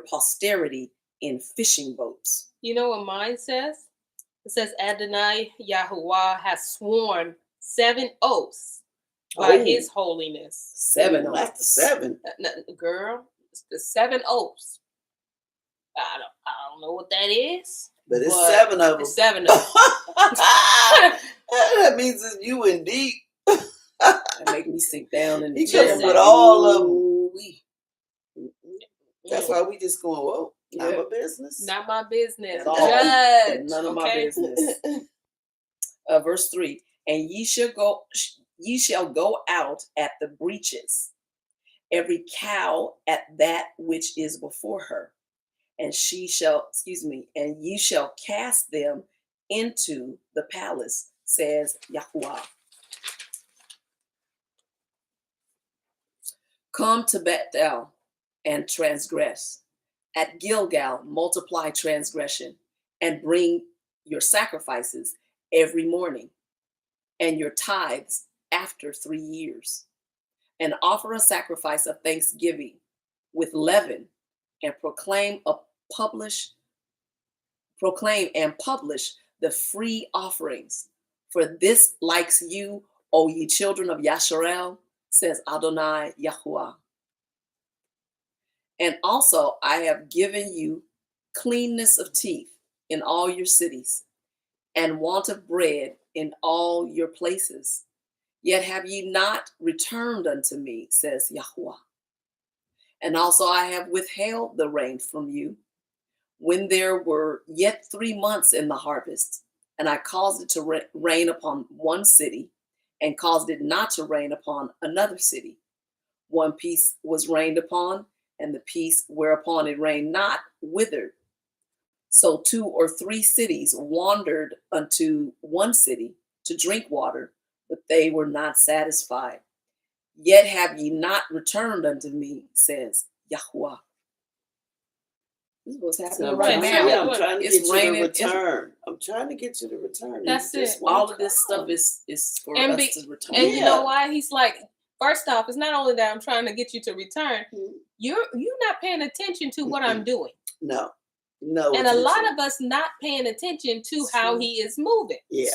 posterity in fishing boats. You know what mine says? It says Adonai Yahuwah has sworn 7 oaths by his holiness. 7 oaths. That's 7. Girl, it's the 7 oaths. I don't know what that is. But it's 7 of them. It's 7 of them. That means it's you in deep. That make me sink down in the He chair. comes with all of them. Ooh-wee. That's why we just going, whoa, not my business. Not my business. At all. Judge. None of my okay? business. Verse 3, and ye shall go out at the breaches, every cow at that which is before her, and ye shall cast them into the palace, says Yahuwah. Come to Bethel and transgress. At Gilgal multiply transgression, and bring your sacrifices every morning, and your tithes after 3 years, and offer a sacrifice of thanksgiving with leaven, and proclaim and publish the free offerings. For this likes you, O ye children of Yasharel, says Adonai Yahuwah. And also I have given you cleanness of teeth in all your cities, and want of bread in all your places. Yet have ye not returned unto me, says Yahuwah. And also I have withheld the rain from you, when there were yet 3 months in the harvest, and I caused it to rain upon one city, and caused it not to rain upon another city. One piece was rained upon, and the piece whereupon it rained not withered. So 2 or 3 cities wandered unto one city to drink water, but they were not satisfied. Yet have ye not returned unto me, says Yahuwah. This is what's happening right now. I'm trying to It's get you raining. to return. I'm trying to get you to return. That's You just it. won't All of this come. stuff is for And us to return. And you know why? He's like, first off, it's not only that I'm trying to get you to return, Mhm. you're not paying attention to what I'm doing. No. And a lot of us not paying attention to how he is moving. Yeah.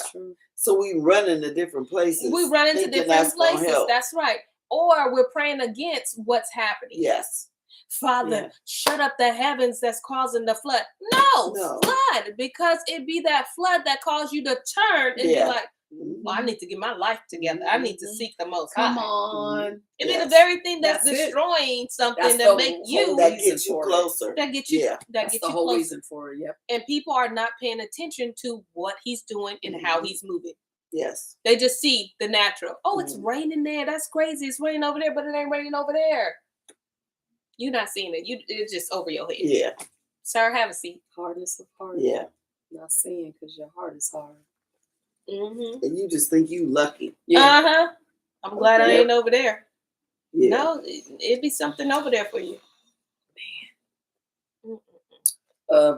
So we run into different places. We run into different places. That's right. Or we're praying against what's happening. Yes. Father, shut up the heavens that's causing the flood. No, flood, because it be that flood that caused you to turn and be like, well, I need to get my life together. I need to seek the Most High. Come on. It be the very thing that's destroying something that make you that gets you closer. That get you That's get the you whole closer. reason for it. Yep. And people are not paying attention to what he's doing and how he's moving. Yes. They just see the natural. Oh, it's raining there. That's crazy. It's raining over there, but it ain't raining over there. You're not seeing it. It's just over your head. Yeah. Sir, have a seat. Hardness of heart. Yeah. Not seeing because your heart is hard. Mm-hmm. And you just think you lucky. Yeah. I'm glad I ain't over there. Yeah. No, it'd be something over there for you. Man.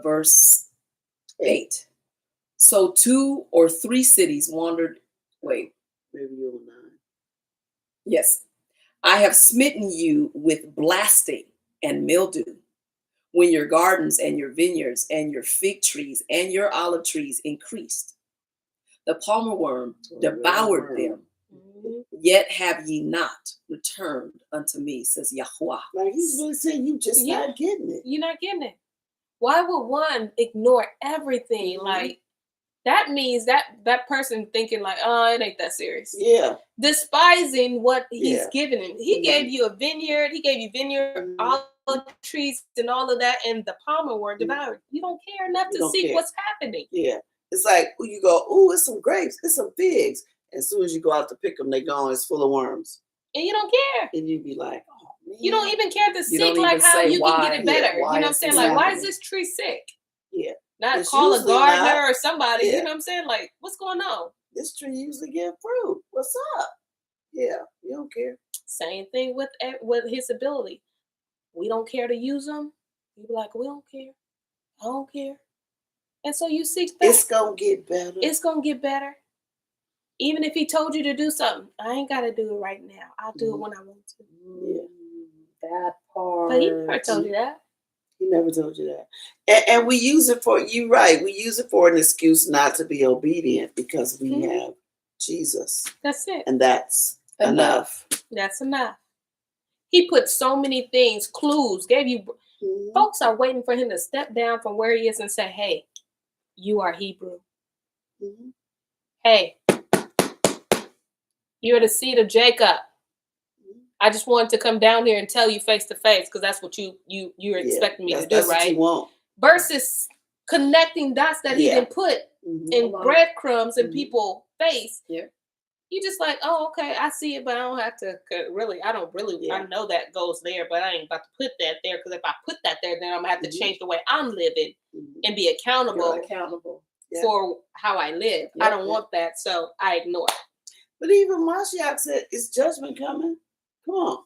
Verse 8. So 2 or 3 cities wandered. Wait. Maybe you're 9. Yes. I have smitten you with blasting and mildew, when your gardens and your vineyards and your fig trees and your olive trees increased. The palmer worm devoured them. Yet have ye not returned unto me, says Yahuwah. Like he's really saying you just not getting it. You're not getting it. Why would one ignore everything? Like, that means that person thinking like, oh, it ain't that serious. Yeah. Despising what he's given him. He gave you a vineyard. He gave you vineyard, olive trees, and all of that, and the palmer worm devoured. You don't care enough to see what's happening. Yeah. It's like you go, oh, it's some grapes, it's some figs. As soon as you go out to pick them, they gone. It's full of worms. And you don't care. And you be like, oh, man. You don't even care to seek like how you can get it better. You know what I'm saying? Like, why is this tree sick? Yeah. Not call a gardener or somebody. You know what I'm saying? Like, what's going on? This tree usually give fruit. What's up? Yeah, you don't care. Same thing with his ability. We don't care to use them. You be like, we don't care. I don't care. And so you seek that. It's gonna get better. It's gonna get better. Even if he told you to do something, I ain't gotta do it right now. I'll do it when I want to. Yeah. That part. But he never told you that. He never told you that. And we use it for, you're right, we use it for an excuse not to be obedient because we have Jesus. That's it. And that's enough. That's enough. He put so many things, clues, gave you Mhm. Folks are waiting for him to step down from where he is and say, hey, you are Hebrew. Mhm. Hey, you're the seed of Jacob. Mhm. I just wanted to come down here and tell you face to face because that's what you're expecting me to do, that's right? What you want. Versus connecting dots that he didn't put Mhm. in breadcrumbs in Mhm. people's face. Yeah. You just like, oh, okay, I see it, but I don't have to really. I know that goes there, but I ain't about to put that there because if I put that there, then I'm gonna have to change the way I'm living and be accountable for how I live. I don't want that, so I ignore it. But even Mashiach said, "Is judgment coming? Come on,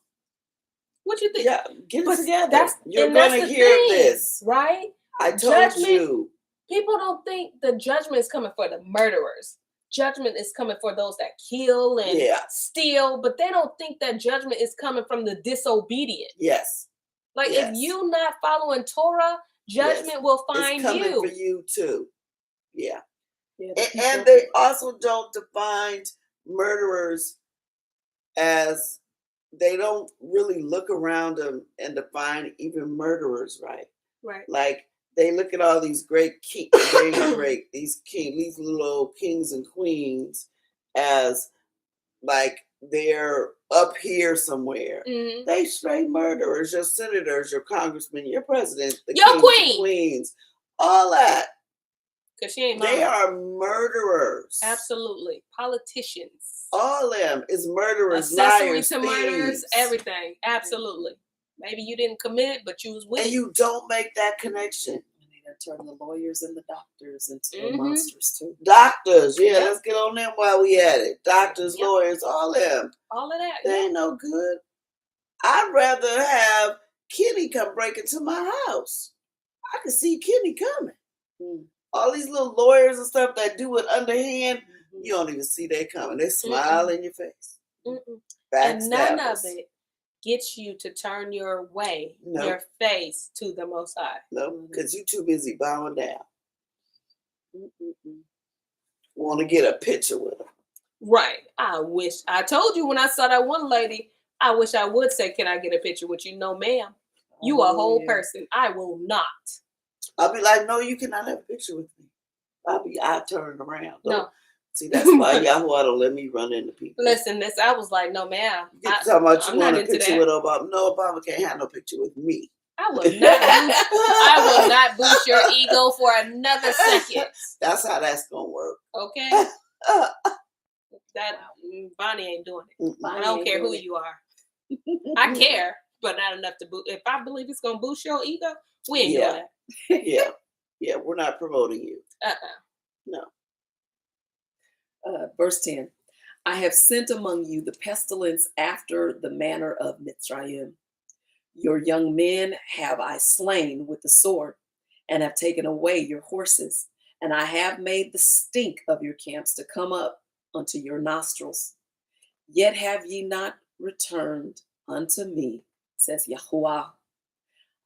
what you think? Yeah, get it together. You're going to hear this, right? I told you. People don't think the judgment is coming for the murderers. Judgment is coming for those that kill and steal, but they don't think that judgment is coming from the disobedient. Yes. Like if you not following Torah, judgment will find it's coming you. for you too. Yeah. And they also don't define murderers as, they don't really look around them and define even murderers, right? Right. Like they look at all these great kings, these little old kings and queens as like they're up here somewhere. Mm-hmm. They straight murderers, your senators, your congressmen, your president, the your kings, queens, all that. Because she ain't They are murderers. Absolutely. Politicians. All of them is murderers, accessory liars, to thieves. Murders, everything. Absolutely. Maybe you didn't commit, but you was with. And you don't make that connection. And they turn the lawyers and the doctors into monsters too. Doctors, let's get on them while we at it. Doctors, lawyers, all of them. All of that. They ain't no good. I'd rather have Kenny come break into my house. I can see Kenny coming. All these little lawyers and stuff that do it underhand, you don't even see they coming. They smile in your face. And none of it gets you to turn your way, your face to the Most High. No, because you're too busy bowing down. Want to get a picture with her. Right. I told you when I saw that one lady, I wish I would say, can I get a picture with you? No, ma'am. You a whole person. I will not. I'll be like, no, you cannot have a picture with me. I turn around. No. See, that's why Yahweh don't let me run into people. Listen, I was like, no, ma'am. You're talking about you want a picture with Obama. No, Obama can't have no picture with me. I will not boost your ego for another second. That's how that's gonna work. Okay. Bonnie ain't doing it. I don't care who you are. I care, but not enough to boost. If I believe it's gonna boost your ego, we ain't doing that. Yeah, we're not promoting you. No. Verse 10. I have sent among you the pestilence after the manner of Mitzrayim. Your young men have I slain with the sword, and have taken away your horses, and I have made the stink of your camps to come up unto your nostrils. Yet have ye not returned unto me, says Yahuwah.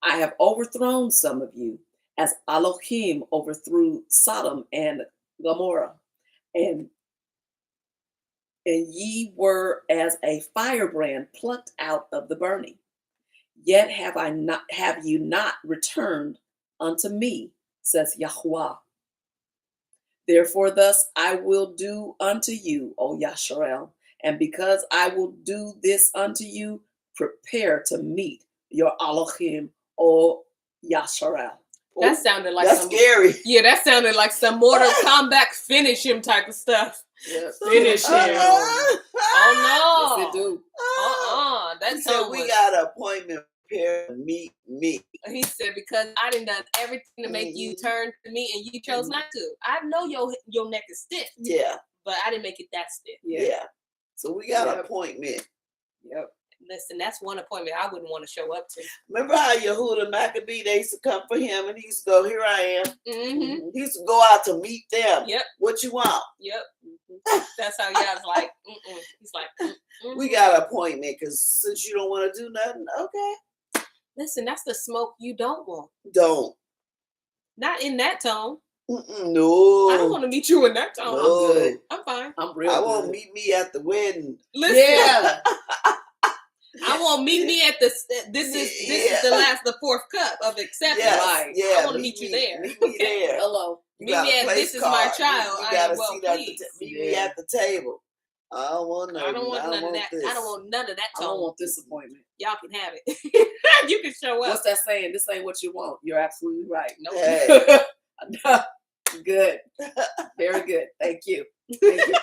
I have overthrown some of you, as Elohim overthrew Sodom and Gomorrah, and ye were as a firebrand plucked out of the burning. Yet have you not returned unto me, says Yahuwah. Therefore thus I will do unto you, O Yasharel, and because I will do this unto you, prepare to meet your Elohim, O Yasharel. That sounded like scary. Yeah, that sounded like some Mortal Kombat finish him type of stuff. Yeah. Finish him. Oh no. Yes, it do. That said we got an appointment here to meet me. He said, because I done done everything to make you turn to me and you chose not to. I know your neck is stiff. Yeah. But I didn't make it that stiff. Yeah. So we got an appointment. Yep. Listen, that's one appointment I wouldn't want to show up to. Remember how Yehuda Maccabee, they used to come for him and he used to go, here I am. Mm-hmm. He used to go out to meet them. Yep. What you want? Yep. That's how y'all's like, He's like, we got an appointment because since you don't want to do nothing, okay. Listen, that's the smoke you don't want. Don't. Not in that tone. No. I don't want to meet you in that tone. No. I'm good. I'm fine. I'm real I good. won't meet me at the wedding. Listen. Yeah. I want meet me at the. This is the fourth cup of acceptance. Yes, yeah. I want to meet you there. Meet me there. Hello. Meet me at this is my child. You I gotta am well pleased. meet me at the table. I don't want none. I don't want none of that. This. I don't want none of that. I don't want disappointment. Y'all can have it. You can show up. What's that saying? This ain't what you want. You're absolutely right. Nope. Hey. Good. Very good. Thank you. Thank you.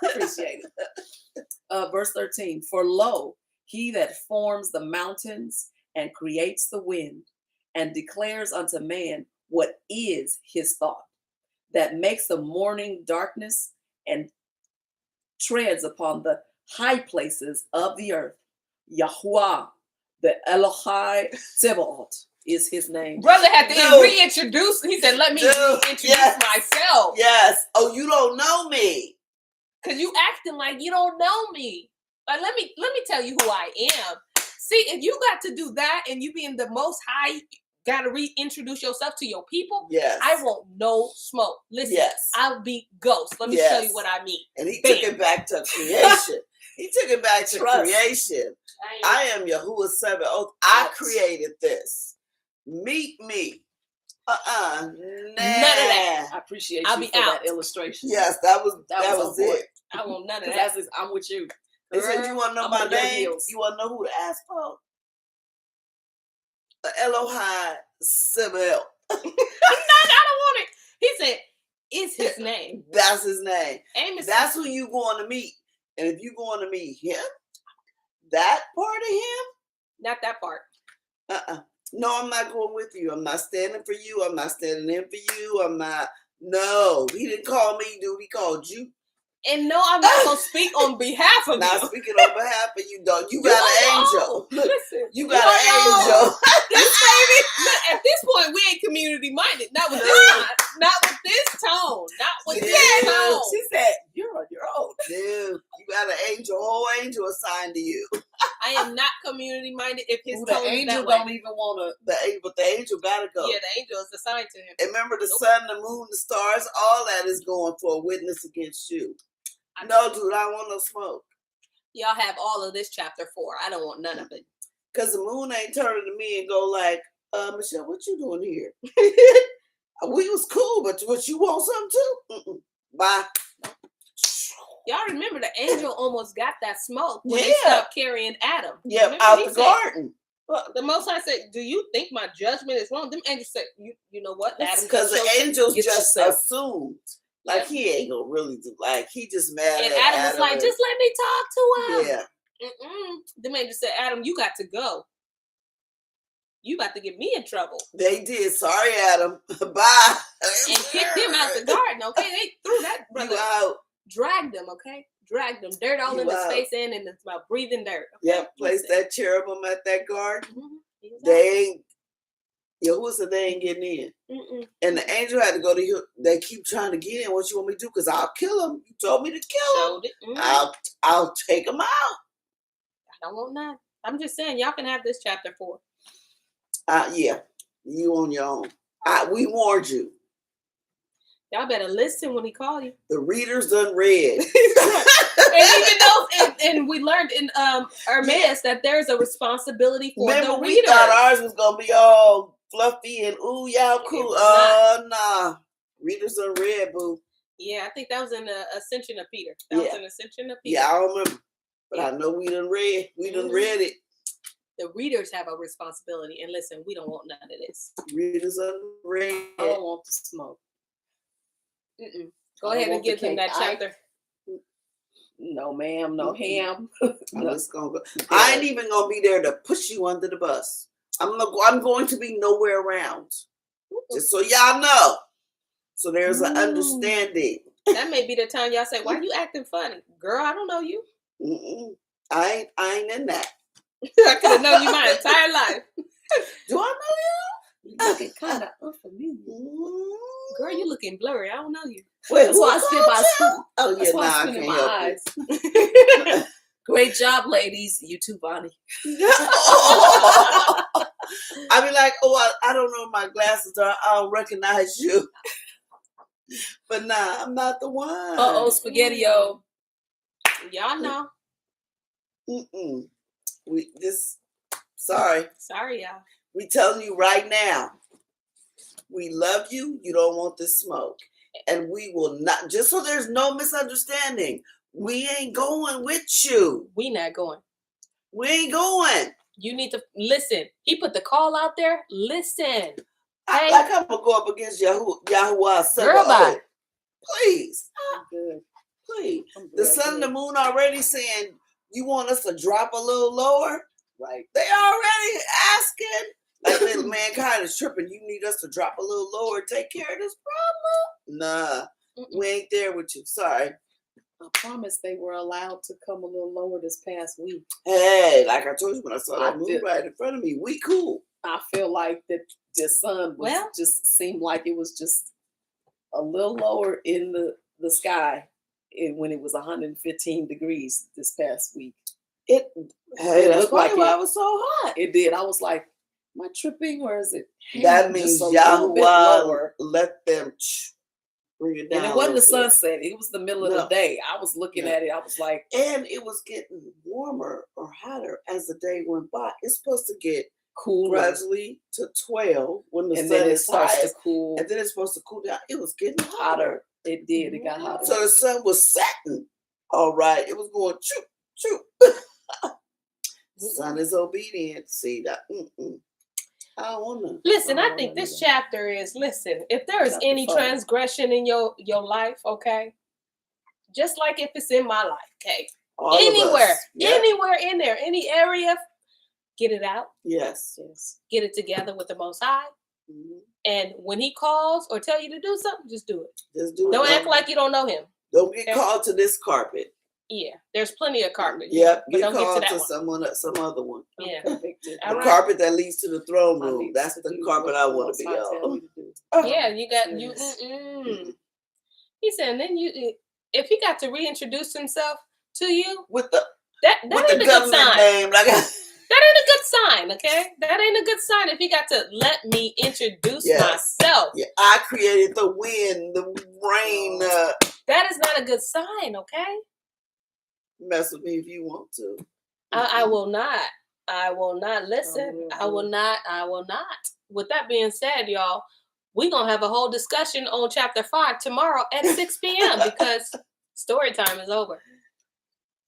Appreciate it. Verse 13. For lo, he that forms the mountains and creates the wind and declares unto man what is his thought, that makes the morning darkness and treads upon the high places of the earth. Yahuwah, the Elohai Tzebaot is his name. Brother had to Dude. reintroduce. He said, "Let me introduce myself." Yes. Oh, you don't know me. Cause you acting like you don't know me. Like let me tell you who I am. See, if you got to do that and you being the Most High, gotta reintroduce yourself to your people. Yes. I want no smoke. Listen, Yes. I'll be ghost. Let me show you what I mean. And he Bam. took it back to creation. He took it back to Trust. creation. I am Yahuwah Tzebaot. I created this. Meet me. None of that. I appreciate I'll you be for out. that illustration. Yes, that was on point. it. I want none of Because that. I'm with you. They said, you want to know I'm my on your name? heels. You want to know who to ask for? The Elohai Tzebaot. I don't want it. He said, "It's his name." That's his name. Amos. That's who you going to meet. And if you going to meet him, that part of him, Not that part. no, I'm not going with you. I'm not standing for you. I'm not standing in for you. I'm not. No, he didn't call me, dude. He called you. And no, I'm not gonna speak on behalf of Not you. speaking on behalf of you, dog. You got an angel. Look, Listen, you got an angel. This baby. Look, at this point, we ain't community minded. Not with this line. Not with this tone. Not with this tone. She said, "You're on your own." Dude, you got an angel, whole angel assigned to you. I am not community minded if his The tone is angel that way. don't even want But the angel gotta go. Yeah, the angel is assigned to him. And remember, the sun, the moon, the stars, all that is going for a witness against you. No, dude, I don't want no smoke. Y'all have all of this chapter 4. I don't want none of it. Because the moon ain't turning to me and go like, Michelle, what you doing here? We was cool, but what, you want something too? Mm-mm. Bye. Y'all remember the angel almost got that smoke when they Yeah. stopped carrying Adam. Yeah, Remember out he the said, garden. Well, the Most High said, "Do you think my judgment is wrong?" Them angels said, "You know what?" Adam Because the angels Get just yourself. assumed. Like, he ain't gonna really do, like, he just mad and at Adam was like, and- "Just let me talk to him." Yeah. Them angels said, "Adam, you got to go. You about to get me in trouble." They did. Sorry, Adam. Bye. And kicked him out the garden. Okay, they threw that brother. You out. Dragged him. Okay, dragged him. Dirt all You in his out. face and in his mouth, breathing dirt. Yep, place that cherubim at that garden. Mhm. He was out. They ain't. Yahuwah said they ain't getting in. Mm-mm. And the angel had to go to you. They keep trying to get in. What you want me to do? Because I'll kill him. You told me to kill him. Showed it. Mhm. I'll take him out. I don't want none. I'm just saying, y'all can have this chapter 4. Yeah, you on your own. We warned you. Y'all better listen when he call you. The readers done read. And even though, and we learned in Amos that there's a responsibility for Remember, the we reader. thought ours was gonna be all fluffy and ooh, y'all cool. was Nah. Readers done read, boo. Yeah, I think that was in the Ascension of Peter. That was Yeah. an Ascension of Peter. Yeah, I don't remember. But I know we done read. We done Mhm. read it. The readers have a responsibility. And listen, we don't want none of this. Readers done read. I don't want the smoke. Mm-mm. Go I don't ahead and want the give them that cake. chapter. No, ma'am. No ham. I'm just gonna go. I ain't even gonna be there to push you under the bus. I'm going to be nowhere around. Just so y'all know. So there's an understanding. That may be the time y'all say, "Why you acting funny?" Girl, I don't know you. Mm-mm. I ain't in that. I could have known you my entire life. Do I You looking kind of unfamiliar. know? Girl, you looking blurry. I don't know you. Wait, That's why I spit my spoon. Oh yeah, That's why nah, I I spit in can't my help eyes. Great job, ladies. You too, Bonnie. it. I be like, I don't know where my glasses are. I don't recognize you. But nah, I'm not the one. Uh-oh, spaghetti-o. Y'all know. Mm-mm. Sorry. Sorry, y'all. We telling you right now. We love you. You don't want this smoke. And we will not, just so there's no misunderstanding, we ain't going with you. We not going. We ain't going. You need to listen. He put the call out there. Listen. Hey. I'm going to go up against Yahuwah. Girl, bye. Please. I'm good. Please. I'm The real sun and good. the moon already saying, you want us to drop a little lower? Right. They already asking. Like mankind is tripping. You need us to drop a little lower, take care of this problem? Nah, we ain't there with you. Sorry. I promise they were allowed to come a little lower this past week. Hey, like I told you when I saw that I moon did. right in front of me, we cool. I feel like that the sun was just seemed like it was just a little lower in the sky when it was 115 degrees this past week. Hey, that's looked probably like why it. it was so hot. It did. I was like, am I tripping or is it? That means Yahuwah let them bring it down. And it wasn't the sunset. It was the middle of the day. I was looking at it. I was like, and it was getting warmer or hotter as the day went by. It's supposed to get cool gradually to 12 when the sun then it is starts highest, to cool, and then it's supposed to cool down. It was getting hotter. It did. It got hotter. So the sun was setting. All right, it was going choop choop. Sun is obedient. See that? I don't want to. Listen, I think this chapter is, listen, if there is any transgression in your life, okay, just like if it's in my life, okay, anywhere in there, any area, get it out. Yes. Get it together with the Most High. Mm-hmm. And when he calls or tell you to do something, just do it. Just do it. Don't act like you don't know him. Don't get called to this carpet. Yeah, there's plenty of carpet. Yep, but don't called get to that some other one. Yeah, the carpet that leads to the throne room. That's the carpet I want to be on. Yeah, you got you. He said, and then if he got to reintroduce himself to you with the that ain't a good sign. Name, that ain't a good sign. Okay, that ain't a good sign. If he got to let me introduce myself. Yeah, I created the wind, the rain. That is not a good sign. Okay. Mess with me if you want to. I will not. I will not listen. I will not. With that being said, y'all, we're going to have a whole discussion on chapter 5 tomorrow at 6 p.m. because story time is over.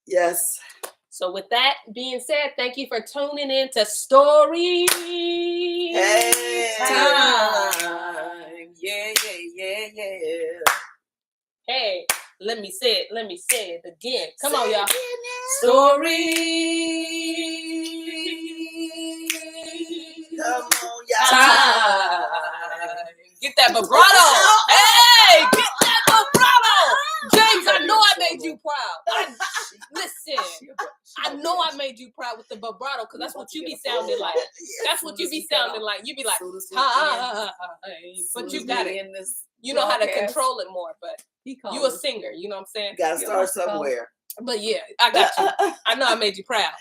Yes. So with that being said, thank you for tuning in to Story Time. Yeah. Hey. Let me say it again. Come on, y'all. Story. Come on, y'all. Get that vibrato. Hey, get that vibrato. James, I know I made you proud. Listen, I know I made you proud with the vibrato because that's what you be sounding like. That's what you be sounding like. You be like, but you got it. You know how to control it more, but you a singer, you know what I'm saying? Gotta start somewhere. But yeah, I got you. I know I made you proud.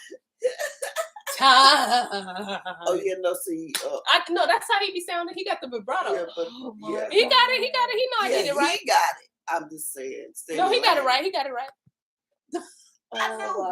Oh yeah, no, see. I know that's how he be sounding. He got the vibrato. Yeah, but, He got it. He know I did it right. He got it. I'm just saying. No, he got it right. He got it right. I know.